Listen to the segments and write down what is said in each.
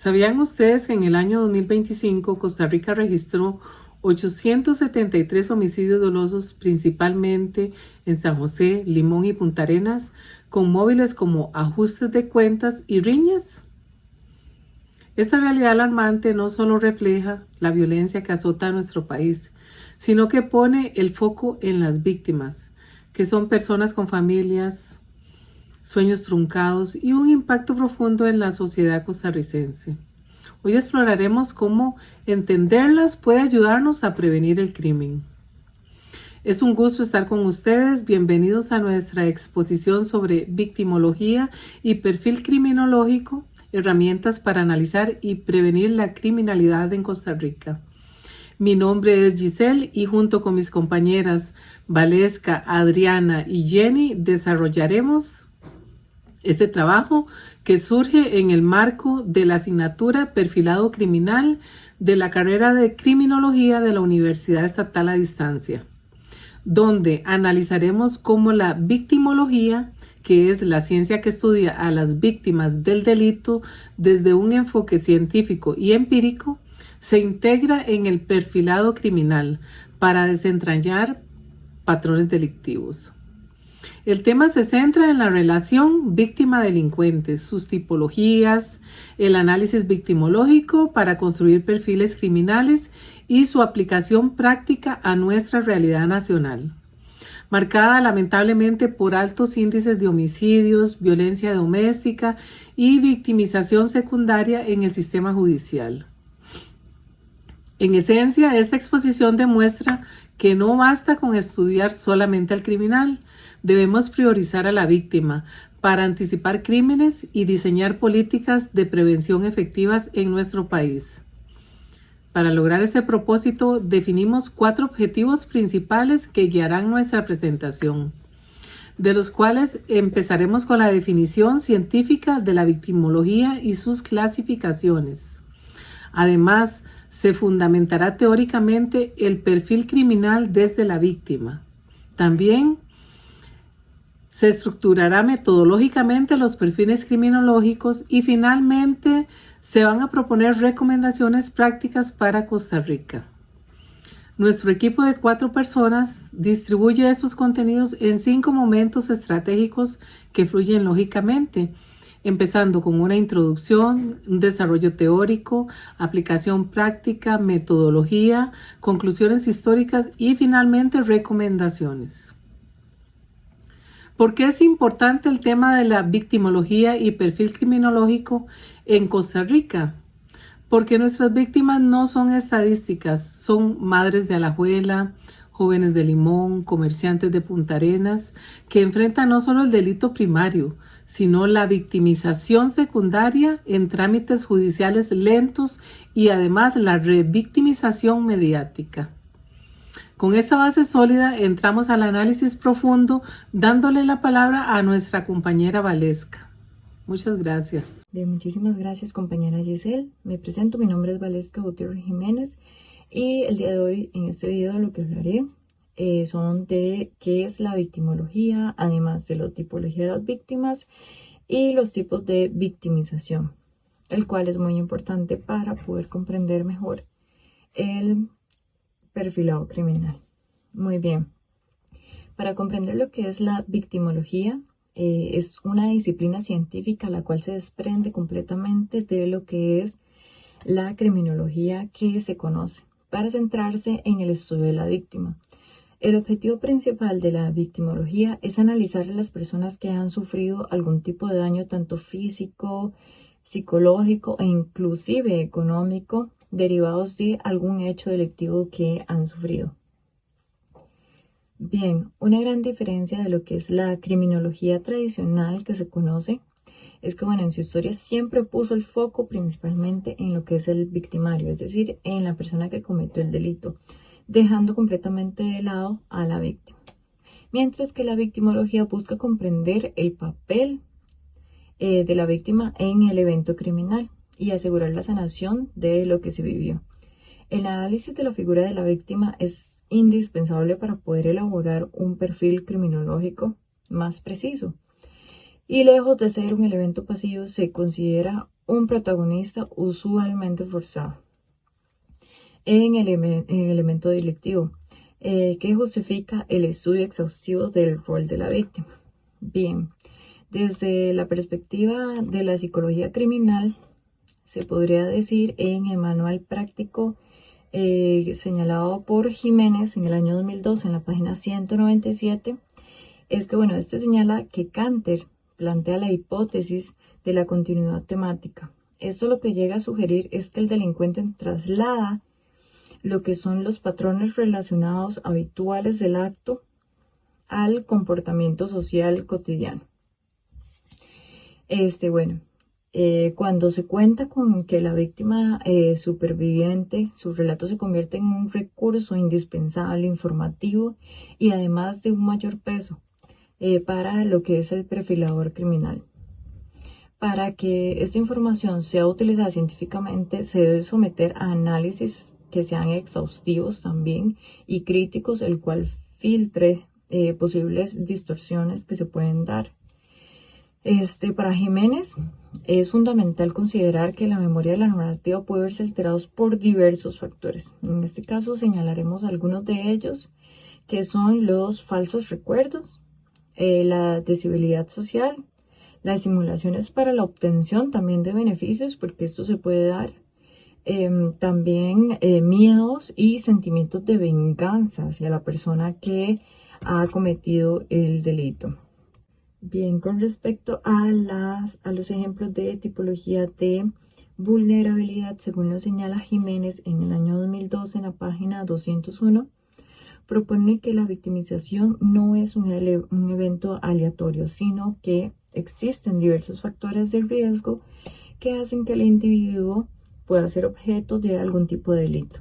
¿Sabían ustedes que en el año 2025 Costa Rica registró 873 homicidios dolosos, principalmente en San José, Limón y Punta Arenas, con móviles como ajustes de cuentas y riñas? Esta realidad alarmante no solo refleja la violencia que azota a nuestro país, sino que pone el foco en las víctimas, que son personas con familias, sueños truncados y un impacto profundo en la sociedad costarricense. Hoy exploraremos cómo entenderlas puede ayudarnos a prevenir el crimen. Es un gusto estar con ustedes. Bienvenidos a nuestra exposición sobre victimología y perfil criminológico, herramientas para analizar y prevenir la criminalidad en Costa Rica. Mi nombre es Giselle y junto con mis compañeras Valesca, Adriana y Jenny desarrollaremos este trabajo que surge en el marco de la asignatura Perfilado Criminal de la carrera de Criminología de la Universidad Estatal a Distancia, donde analizaremos cómo la victimología, que es la ciencia que estudia a las víctimas del delito desde un enfoque científico y empírico, se integra en el perfilado criminal para desentrañar patrones delictivos. El tema se centra en la relación víctima-delincuente, sus tipologías, el análisis victimológico para construir perfiles criminales y su aplicación práctica a nuestra realidad nacional, marcada lamentablemente por altos índices de homicidios, violencia doméstica y victimización secundaria en el sistema judicial. En esencia, esta exposición demuestra que no basta con estudiar solamente al criminal. Debemos priorizar a la víctima para anticipar crímenes y diseñar políticas de prevención efectivas en nuestro país. Para lograr ese propósito, definimos 4 objetivos principales que guiarán nuestra presentación, de los cuales empezaremos con la definición científica de la victimología y sus clasificaciones. Además, se fundamentará teóricamente el perfil criminal desde la víctima. También se estructurará metodológicamente los perfiles criminológicos y finalmente se van a proponer recomendaciones prácticas para Costa Rica. Nuestro equipo de 4 personas distribuye estos contenidos en 5 momentos estratégicos que fluyen lógicamente, empezando con una introducción, un desarrollo teórico, aplicación práctica, metodología, conclusiones históricas y finalmente recomendaciones. ¿Por qué es importante el tema de la victimología y perfil criminológico en Costa Rica? Porque nuestras víctimas no son estadísticas, son madres de Alajuela, jóvenes de Limón, comerciantes de Punta Arenas, que enfrentan no solo el delito primario, sino la victimización secundaria en trámites judiciales lentos y además la revictimización mediática. Con esta base sólida entramos al análisis profundo, dándole la palabra a nuestra compañera Valesca. Muchas gracias. Bien, muchísimas gracias, compañera Giselle. Me presento, mi nombre es Valesca Gutiérrez Jiménez y el día de hoy en este video lo que hablaré son de qué es la victimología, además de la tipología de las víctimas y los tipos de victimización, el cual es muy importante para poder comprender mejor el perfilado criminal. Muy bien, para comprender lo que es la victimología, es una disciplina científica la cual se desprende completamente de lo que es la criminología que se conoce, para centrarse en el estudio de la víctima. El objetivo principal de la victimología es analizar a las personas que han sufrido algún tipo de daño tanto físico, psicológico e inclusive económico derivados de algún hecho delictivo que han sufrido. Bien, una gran diferencia de lo que es la criminología tradicional que se conoce es que, en su historia siempre puso el foco principalmente en lo que es el victimario, es decir, en la persona que cometió el delito, dejando completamente de lado a la víctima. Mientras que la victimología busca comprender el papel de la víctima en el evento criminal y asegurar la sanación de lo que se vivió. El análisis de la figura de la víctima es indispensable para poder elaborar un perfil criminológico más preciso. Y lejos de ser un elemento pasivo, se considera un protagonista usualmente forzado en el elemento delictivo, que justifica el estudio exhaustivo del rol de la víctima. Bien, desde la perspectiva de la psicología criminal, se podría decir en el manual práctico señalado por Jiménez en el año 2002 en la página 197, es que, bueno, este señala que Canter plantea la hipótesis de la continuidad temática. Esto lo que llega a sugerir es que el delincuente traslada lo que son los patrones relacionados habituales del acto al comportamiento social cotidiano. Bueno, cuando se cuenta con que la víctima superviviente, su relato se convierte en un recurso indispensable, informativo y además de un mayor peso para lo que es el perfilador criminal. Para que esta información sea utilizada científicamente, se debe someter a análisis que sean exhaustivos también y críticos, el cual filtre posibles distorsiones que se pueden dar. Para Jiménez es fundamental considerar que la memoria de la narrativa puede verse alterados por diversos factores. En este caso señalaremos algunos de ellos, que son los falsos recuerdos, la desigualdad social, las simulaciones para la obtención también de beneficios, porque esto se puede dar, también miedos y sentimientos de venganza hacia la persona que ha cometido el delito. Bien, con respecto a los ejemplos de tipología de vulnerabilidad, según lo señala Jiménez en el año 2012 en la página 201, propone que la victimización no es un evento aleatorio, sino que existen diversos factores de riesgo que hacen que el individuo pueda ser objeto de algún tipo de delito.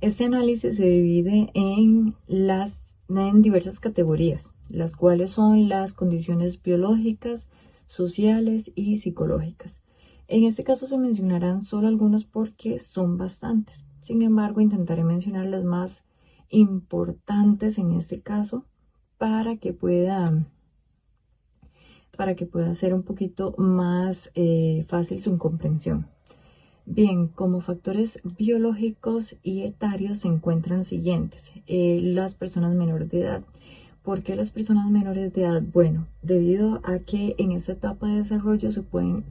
Este análisis se divide en diversas categorías, las cuales son las condiciones biológicas, sociales y psicológicas. En este caso se mencionarán solo algunas porque son bastantes. Sin embargo, intentaré mencionar las más importantes en este caso para que pueda ser un poquito más fácil su comprensión. Bien, como factores biológicos y etarios se encuentran los siguientes. Las personas menores de edad. ¿Por qué las personas menores de edad? Bueno, debido a que en esta etapa de desarrollo se pueden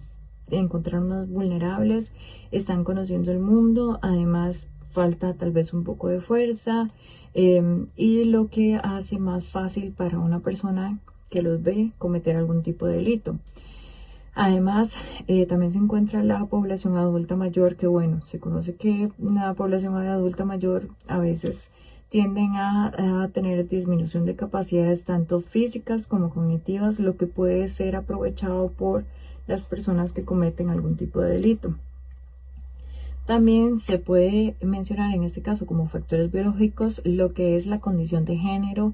encontrar más vulnerables, están conociendo el mundo, además falta tal vez un poco de fuerza, y lo que hace más fácil para una persona que los ve cometer algún tipo de delito. Además, también se encuentra la población adulta mayor, que bueno, se conoce que la población adulta mayor a veces tienden a tener disminución de capacidades tanto físicas como cognitivas, lo que puede ser aprovechado por las personas que cometen algún tipo de delito. También se puede mencionar en este caso como factores biológicos lo que es la condición de género.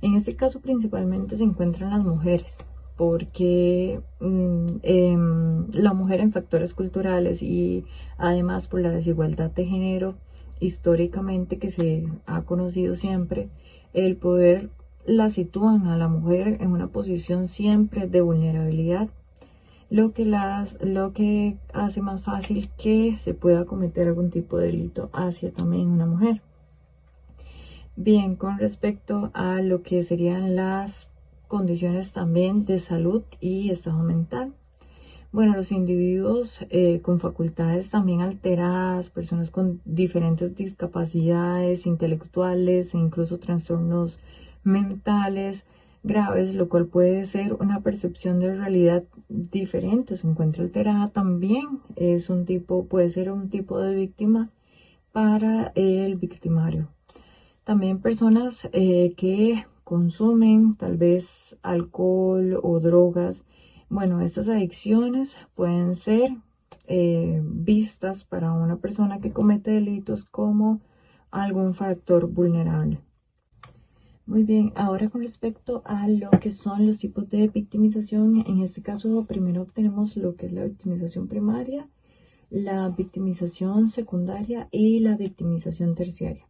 En este caso principalmente se encuentran las mujeres, porque la mujer en factores culturales y además por la desigualdad de género históricamente que se ha conocido siempre, el poder la sitúan a la mujer en una posición siempre de vulnerabilidad, lo que hace más fácil que se pueda cometer algún tipo de delito hacia también una mujer. Bien, con respecto a lo que serían las condiciones también de salud y estado mental. Bueno, los individuos con facultades también alteradas, personas con diferentes discapacidades intelectuales e incluso trastornos mentales graves, lo cual puede ser una percepción de realidad diferente, se encuentra alterada también, puede ser un tipo de víctima para el victimario. También personas que consumen tal vez alcohol o drogas. Bueno, estas adicciones pueden ser vistas para una persona que comete delitos como algún factor vulnerable. Muy bien, ahora con respecto a lo que son los tipos de victimización, en este caso primero obtenemos lo que es la victimización primaria, la victimización secundaria y la victimización terciaria.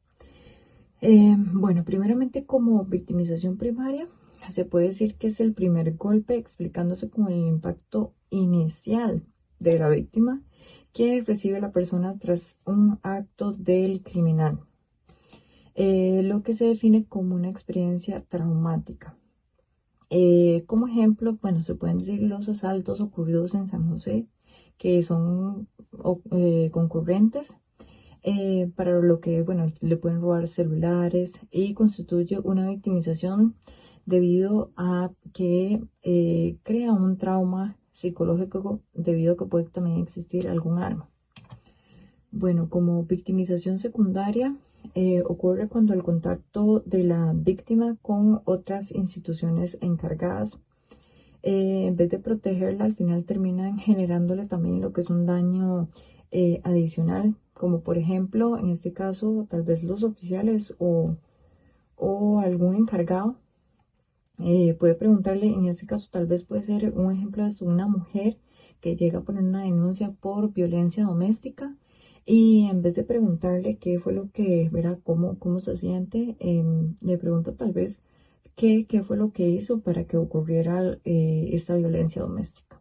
Bueno, primeramente como victimización primaria, se puede decir que es el primer golpe explicándose como el impacto inicial de la víctima que recibe la persona tras un acto del criminal, lo que se define como una experiencia traumática. Como ejemplo, bueno, se pueden decir los asaltos ocurridos en San José, que son concurrentes, para lo que, bueno, le pueden robar celulares y constituye una victimización debido a que crea un trauma psicológico debido a que puede también existir algún arma. Bueno, como victimización secundaria, ocurre cuando el contacto de la víctima con otras instituciones encargadas, en vez de protegerla, al final terminan generándole también lo que es un daño adicional, como por ejemplo, en este caso, tal vez los oficiales o algún encargado. Puede preguntarle, en este caso tal vez puede ser un ejemplo de una mujer que llega a poner una denuncia por violencia doméstica y en vez de preguntarle qué fue lo que, verá, cómo se siente, le pregunta tal vez qué fue lo que hizo para que ocurriera esta violencia doméstica.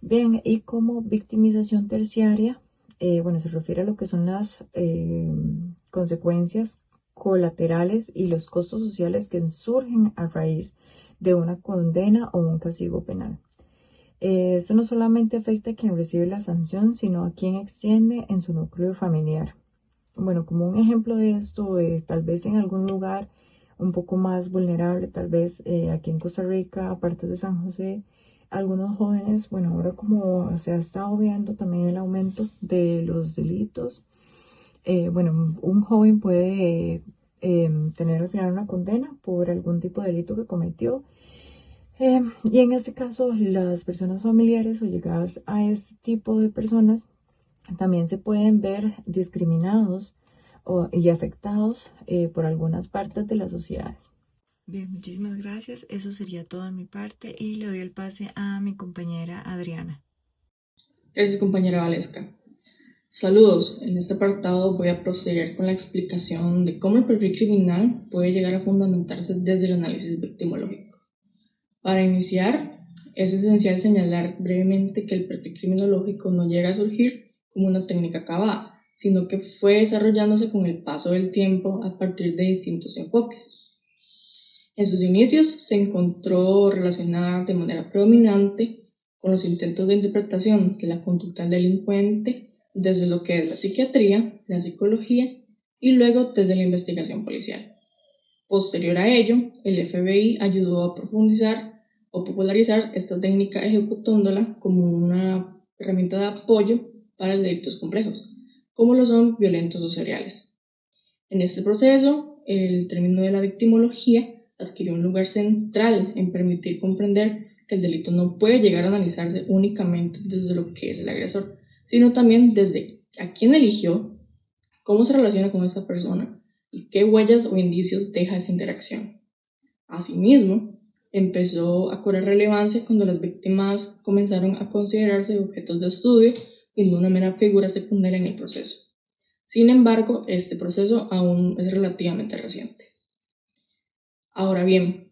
Bien, y como victimización terciaria, bueno, se refiere a lo que son las consecuencias colaterales y los costos sociales que surgen a raíz de una condena o un castigo penal. Esto no solamente afecta a quien recibe la sanción, sino a quien extiende en su núcleo familiar. Bueno, como un ejemplo de esto, tal vez en algún lugar un poco más vulnerable, tal vez aquí en Costa Rica, aparte de San José, algunos jóvenes, bueno, ahora como se ha estado viendo también el aumento de los delitos, bueno, un joven puede tener al final una condena por algún tipo de delito que cometió. Y en este caso, las personas familiares o llegadas a este tipo de personas también se pueden ver discriminados y afectados por algunas partes de las sociedades. Bien, muchísimas gracias. Eso sería todo de mi parte y le doy el pase a mi compañera Adriana. Gracias, compañera Valesca. Saludos. En este apartado voy a proceder con la explicación de cómo el perfil criminal puede llegar a fundamentarse desde el análisis victimológico. Para iniciar, es esencial señalar brevemente que el perfil criminológico no llega a surgir como una técnica acabada, sino que fue desarrollándose con el paso del tiempo a partir de distintos enfoques. En sus inicios se encontró relacionada de manera predominante con los intentos de interpretación de la conducta del delincuente desde lo que es la psiquiatría, la psicología y luego desde la investigación policial. Posterior a ello, el FBI ayudó a profundizar o popularizar esta técnica ejecutándola como una herramienta de apoyo para delitos complejos, como lo son violentos o seriales. En este proceso, el término de la victimología adquirió un lugar central en permitir comprender que el delito no puede llegar a analizarse únicamente desde lo que es el agresor, sino también desde a quién eligió, cómo se relaciona con esa persona y qué huellas o indicios deja esa interacción. Asimismo, empezó a cobrar relevancia cuando las víctimas comenzaron a considerarse objetos de estudio y no una mera figura secundaria en el proceso. Sin embargo, este proceso aún es relativamente reciente. Ahora bien,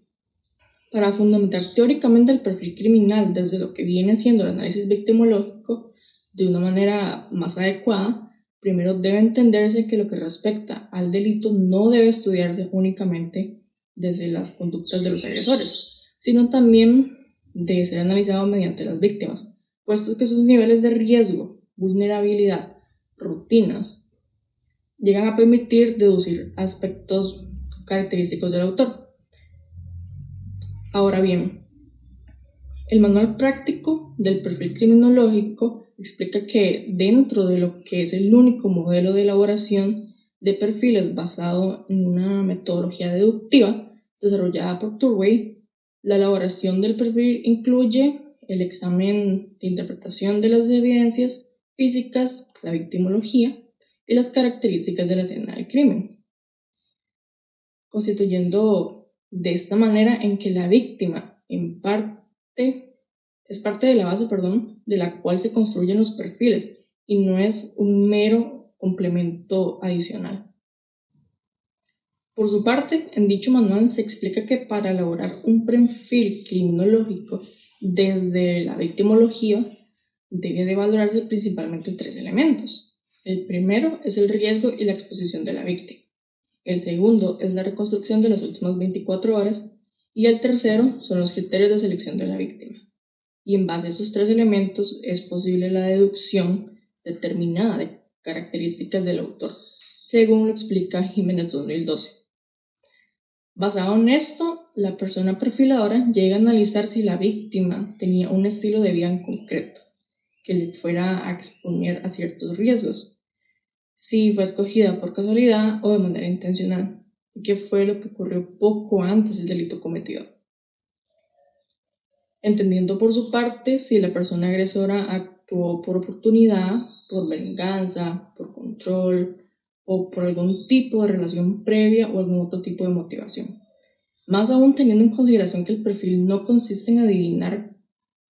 para fundamentar teóricamente el perfil criminal desde lo que viene siendo el análisis victimológico de una manera más adecuada, primero debe entenderse que lo que respecta al delito no debe estudiarse únicamente desde las conductas de los agresores, sino también debe ser analizado mediante las víctimas, puesto que sus niveles de riesgo, vulnerabilidad, rutinas, llegan a permitir deducir aspectos característicos del autor. Ahora bien, el manual práctico del perfil criminológico explica que dentro de lo que es el único modelo de elaboración de perfiles basado en una metodología deductiva desarrollada por Turway, la elaboración del perfil incluye el examen de interpretación de las evidencias físicas, la victimología y las características de la escena del crimen, constituyendo de esta manera en que la víctima es parte de la base, de la cual se construyen los perfiles y no es un mero complemento adicional. Por su parte, en dicho manual se explica que para elaborar un perfil criminológico desde la victimología debe de valorarse principalmente tres elementos. El primero es el riesgo y la exposición de la víctima. El segundo es la reconstrucción de las últimas 24 horas. Y el tercero son los criterios de selección de la víctima. Y en base a esos tres elementos es posible la deducción determinada de características del autor, según lo explica Jiménez 2012. Basado en esto, la persona perfiladora llega a analizar si la víctima tenía un estilo de vida en concreto que le fuera a exponer a ciertos riesgos, si fue escogida por casualidad o de manera intencional, y qué fue lo que ocurrió poco antes del delito cometido. Entendiendo por su parte si la persona agresora actuó por oportunidad, por venganza, por control o por algún tipo de relación previa o algún otro tipo de motivación. Más aún teniendo en consideración que el perfil no consiste en adivinar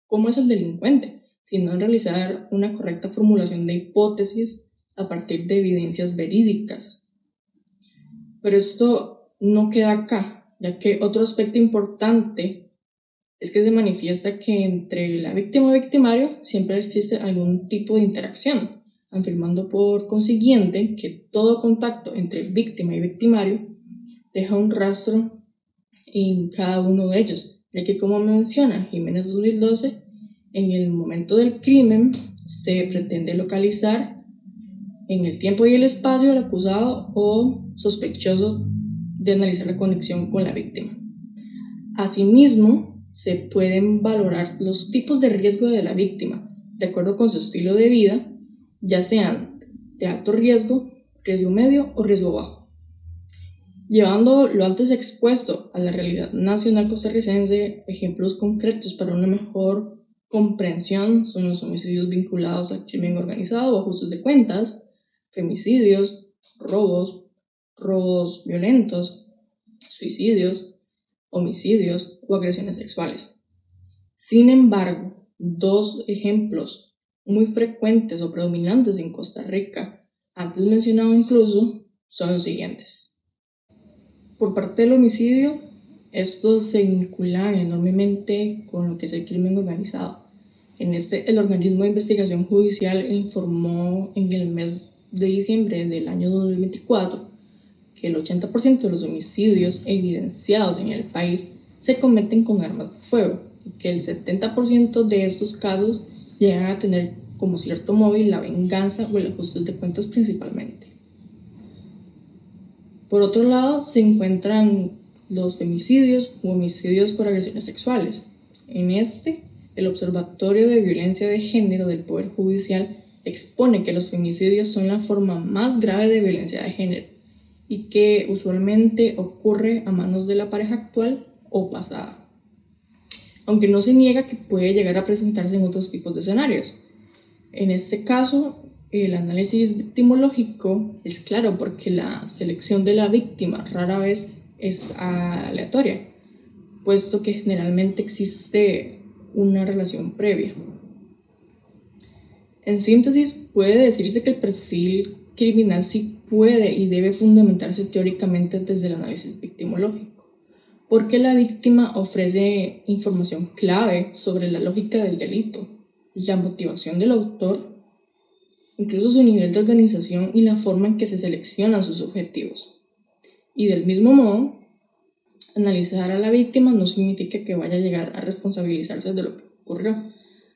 cómo es el delincuente, sino en realizar una correcta formulación de hipótesis a partir de evidencias verídicas. Pero esto no queda acá, ya que otro aspecto importante es que se manifiesta que entre la víctima y el victimario siempre existe algún tipo de interacción, afirmando por consiguiente que todo contacto entre víctima y victimario deja un rastro en cada uno de ellos, ya que como menciona Jiménez 2012, en el momento del crimen se pretende localizar en el tiempo y el espacio al acusado o sospechoso de analizar la conexión con la víctima. Asimismo, se pueden valorar los tipos de riesgo de la víctima de acuerdo con su estilo de vida, ya sean de alto riesgo, riesgo medio o riesgo bajo. Llevando lo antes expuesto a la realidad nacional costarricense, ejemplos concretos para una mejor comprensión son los homicidios vinculados al crimen organizado o ajustes de cuentas, femicidios, robos violentos, suicidios, homicidios o agresiones sexuales. Sin embargo, dos ejemplos muy frecuentes o predominantes en Costa Rica, antes mencionado incluso, son los siguientes. Por parte del homicidio, estos se vinculan enormemente con lo que es el crimen organizado. En este, el organismo de investigación judicial informó en el mes de diciembre del año 2024 que el 80% de los homicidios evidenciados en el país se cometen con armas de fuego y que el 70% de estos casos llegan a tener como cierto móvil la venganza o el ajuste de cuentas principalmente. Por otro lado, se encuentran los femicidios u homicidios por agresiones sexuales. En este, el Observatorio de Violencia de Género del Poder Judicial expone que los femicidios son la forma más grave de violencia de género y que usualmente ocurre a manos de la pareja actual o pasada. Aunque no se niega que puede llegar a presentarse en otros tipos de escenarios. En este caso, el análisis victimológico es claro porque la selección de la víctima rara vez es aleatoria, puesto que generalmente existe una relación previa. En síntesis, puede decirse que el perfil criminal sí puede y debe fundamentarse teóricamente desde el análisis victimológico, porque la víctima ofrece información clave sobre la lógica del delito, la motivación del autor, incluso su nivel de organización y la forma en que se seleccionan sus objetivos. Y del mismo modo, analizar a la víctima no significa que vaya a llegar a responsabilizarse de lo que ocurrió,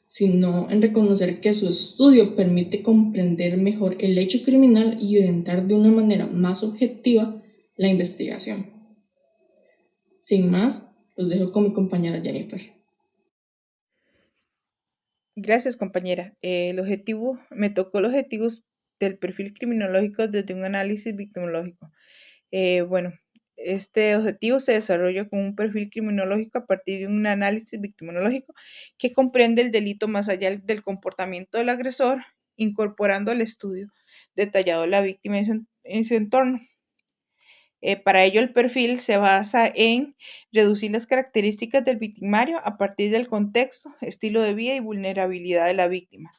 sino en reconocer que su estudio permite comprender mejor el hecho criminal y orientar de una manera más objetiva la investigación. Sin más, los dejo con mi compañera Jennifer. Gracias, compañera. Me tocó los objetivos del perfil criminológico desde un análisis victimológico. Este objetivo se desarrolla con un perfil criminológico a partir de un análisis victimológico que comprende el delito más allá del comportamiento del agresor, incorporando al estudio detallado de la víctima en su entorno. Para ello, el perfil se basa en reducir las características del victimario a partir del contexto, estilo de vida y vulnerabilidad de la víctima.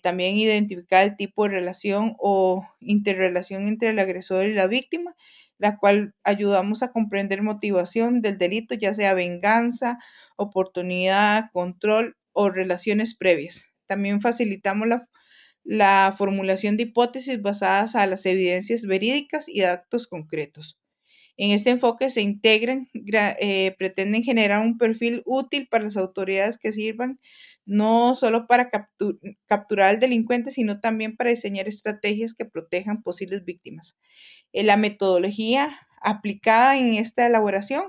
También identificar el tipo de relación o interrelación entre el agresor y la víctima, la cual ayudamos a comprender motivación del delito, ya sea venganza, oportunidad, control o relaciones previas. También facilitamos la formulación de hipótesis basadas a las evidencias verídicas y datos concretos. En este enfoque se pretenden generar un perfil útil para las autoridades que sirvan no solo para capturar al delincuente, sino también para diseñar estrategias que protejan posibles víctimas. La metodología aplicada en esta elaboración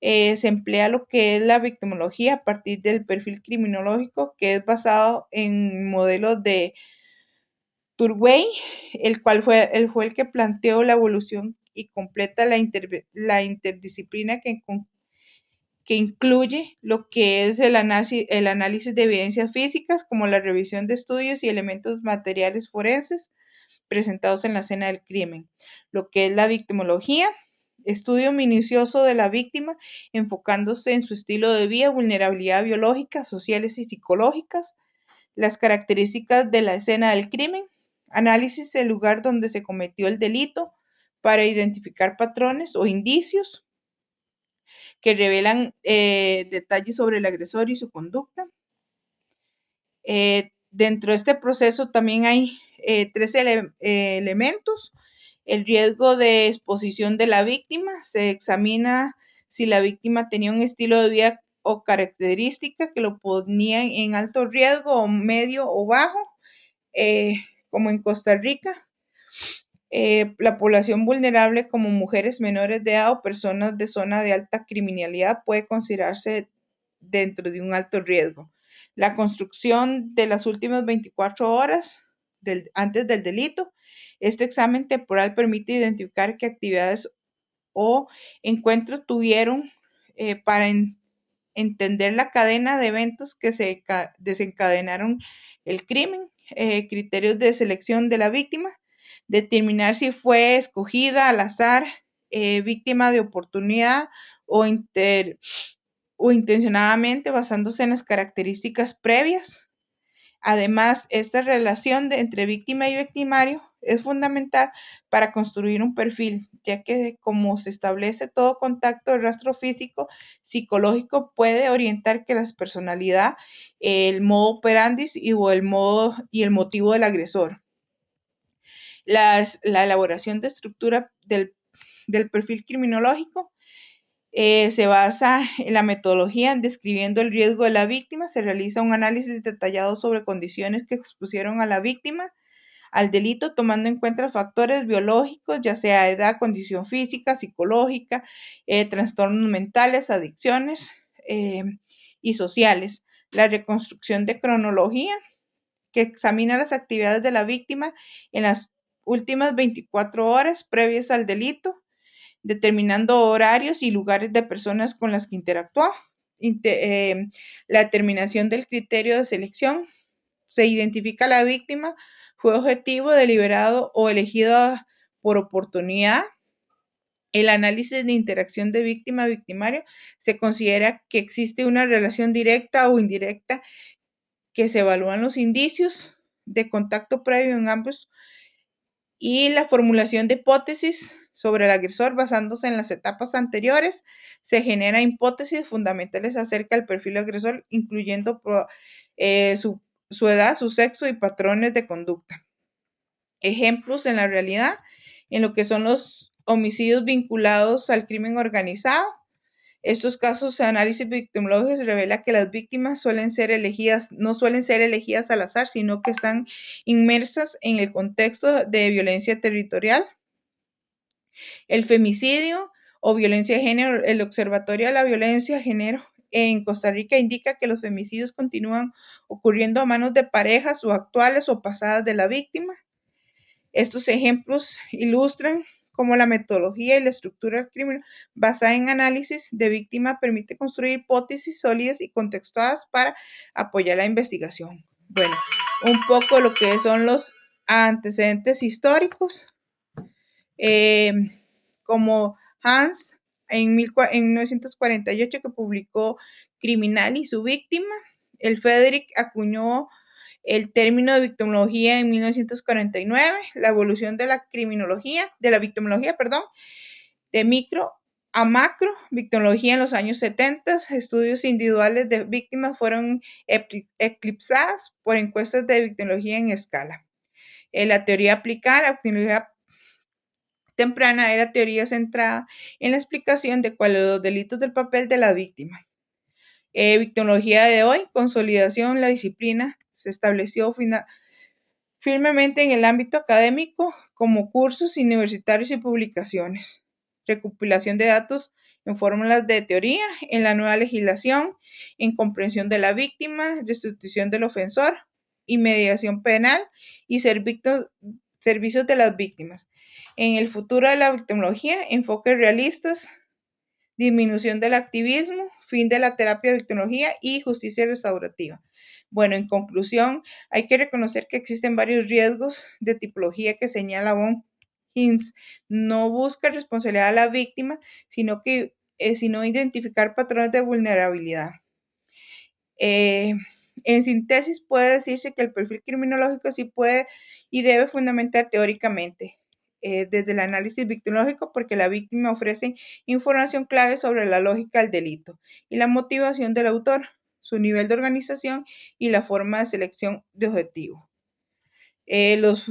se emplea lo que es la victimología a partir del perfil criminológico, que es basado en modelos de Turway, el cual fue el que planteó la evolución y completa la interdisciplina que incluye lo que es el análisis de evidencias físicas, como la revisión de estudios y elementos materiales forenses presentados en la escena del crimen, lo que es la victimología, estudio minucioso de la víctima, enfocándose en su estilo de vida, vulnerabilidad biológica, sociales y psicológicas, las características de la escena del crimen, análisis del lugar donde se cometió el delito para identificar patrones o indicios que revelan detalles sobre el agresor y su conducta. Dentro de este proceso también hay tres elementos. El riesgo de exposición de la víctima. Se examina si la víctima tenía un estilo de vida o característica que lo ponían en alto riesgo o medio o bajo, como en Costa Rica. La población vulnerable como mujeres menores de edad o personas de zona de alta criminalidad puede considerarse dentro de un alto riesgo. La construcción de las últimas 24 horas antes del delito. Este examen temporal permite identificar qué actividades o encuentros tuvieron para entender la cadena de eventos que se desencadenaron el crimen, criterios de selección de la víctima, determinar si fue escogida al azar, víctima de oportunidad o intencionadamente basándose en las características previas. Además, esta relación entre víctima y victimario es fundamental para construir un perfil, ya que como se establece todo contacto de rastro físico, psicológico puede orientar que la personalidad, el modo operandi y el motivo del agresor. La elaboración de estructura del perfil criminológico se basa en la metodología describiendo el riesgo de la víctima. Se realiza un análisis detallado sobre condiciones que expusieron a la víctima al delito, tomando en cuenta factores biológicos, ya sea edad, condición física, psicológica, trastornos mentales, adicciones y sociales. La reconstrucción de cronología, que examina las actividades de la víctima en las últimas 24 horas previas al delito, determinando horarios y lugares de personas con las que interactuó. La determinación del criterio de selección. Se identifica a la víctima, fue objetivo, deliberado o elegida por oportunidad. El análisis de interacción de víctima-victimario. Se considera que existe una relación directa o indirecta, que se evalúan los indicios de contacto previo en ambos, y la formulación de hipótesis sobre el agresor basándose en las etapas anteriores. Se generan hipótesis fundamentales acerca del perfil agresor, incluyendo su edad, su sexo y patrones de conducta. Ejemplos en la realidad, en lo que son los homicidios vinculados al crimen organizado. Estos casos de análisis victimológico revela que las víctimas no suelen ser elegidas al azar, sino que están inmersas en el contexto de violencia territorial. El femicidio o violencia de género. El Observatorio de la Violencia de Género en Costa Rica indica que los femicidios continúan ocurriendo a manos de parejas o actuales o pasadas de la víctima. Estos ejemplos ilustran cómo la metodología y la estructura del crimen basada en análisis de víctima permite construir hipótesis sólidas y contextuadas para apoyar la investigación. Bueno, un poco lo que son los antecedentes históricos, como Hans en 1948, que publicó Criminal y su víctima. El Frederick acuñó el término de victimología en 1949, la evolución de la victimología, de Micro A macro, victimología en los años 70, estudios individuales de víctimas fueron eclipsadas por encuestas de victimología en escala. La teoría aplicada, la victimología temprana, era teoría centrada en la explicación de cuáles son los delitos del papel de la víctima. Victimología de hoy, consolidación, la disciplina se estableció firmemente en el ámbito académico como cursos universitarios y publicaciones. Recopilación de datos en fórmulas de teoría, en la nueva legislación, en comprensión de la víctima, restitución del ofensor y mediación penal y servicios de las víctimas. En el futuro de la victimología, enfoques realistas, disminución del activismo, fin de la terapia de victimología y justicia restaurativa. Bueno, en conclusión, hay que reconocer que existen varios riesgos de tipología que señala von Hinz. No busca responsabilidad a la víctima, sino identificar patrones de vulnerabilidad. En síntesis, puede decirse que el perfil criminológico sí puede y debe fundamentar teóricamente desde el análisis victimológico, porque la víctima ofrece información clave sobre la lógica del delito y la motivación del autor, su nivel de organización y la forma de selección de objetivo. Los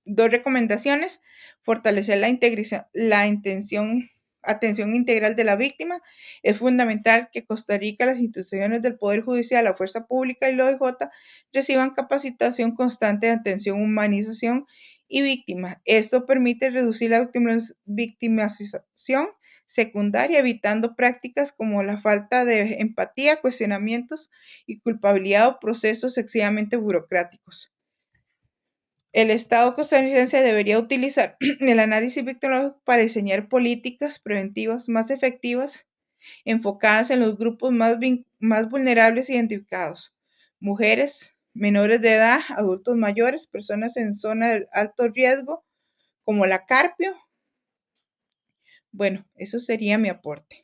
dos recomendaciones: fortalecer la atención integral de la víctima. Es fundamental que Costa Rica, las instituciones del Poder Judicial, la Fuerza Pública y la OIJ reciban capacitación constante de atención, humanización y víctima. Esto permite reducir la victimización secundaria, evitando prácticas como la falta de empatía, cuestionamientos y culpabilidad o procesos excesivamente burocráticos. El Estado costarricense debería utilizar el análisis victimológico para diseñar políticas preventivas más efectivas, enfocadas en los grupos más vulnerables identificados: mujeres, menores de edad, adultos mayores, personas en zona de alto riesgo, como la Carpio. Bueno, eso sería mi aporte.